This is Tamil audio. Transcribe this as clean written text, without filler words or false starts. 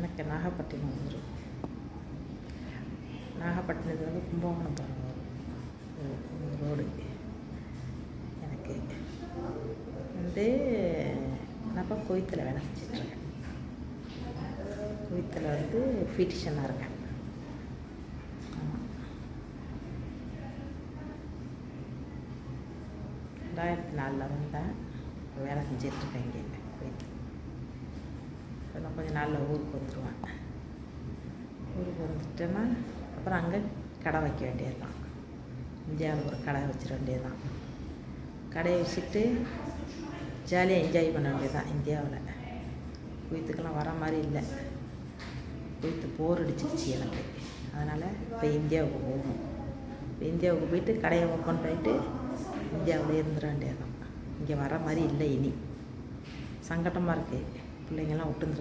எனக்கு நாகப்பட்டினம் ஊர். நாகப்பட்டினத்துலேருந்து கும்பகோணம் போகிற ரோடு எனக்கு வந்து. நான் இப்போ குவைத்தில் வேலை செஞ்சிட்ருக்கேன். குவைத்தில் வந்து பியூட்டிஷியனாக இருக்கேன். ஆமாம், 2004 வந்தேன். வேலை செஞ்சிட்ருக்கேன் இங்கே குவைத்தில். இன்னும் கொஞ்சம் நாளில் ஊருக்கு வந்துடுவேன். ஊருக்கு வந்துட்டேன்னா அப்புறம் அங்கே கடை வைக்க வேண்டியது தான். இந்தியாவில் ஒரு கடை வச்சிட வேண்டியது தான். கடையை வச்சுட்டு ஜாலியாக என்ஜாய் பண்ண வேண்டியது தான். இந்தியாவில் குவைத்துக்கெல்லாம் வர மாதிரி இல்லை. குவைத்து போர் அடிச்சிருச்சு எனக்கு. அதனால் இப்போ இந்தியாவுக்கு போகணும். இப்போ இந்தியாவுக்கு போயிட்டு கடையை ஓப்பன் பண்ணிட்டு இந்தியாவில் இருந்துட வேண்டியது தான். இங்கே வர மாதிரி இல்லை. இனி சங்கடமாக இருக்குது. பிள்ளைங்கள்லாம் விட்டுருந்துருக்கு.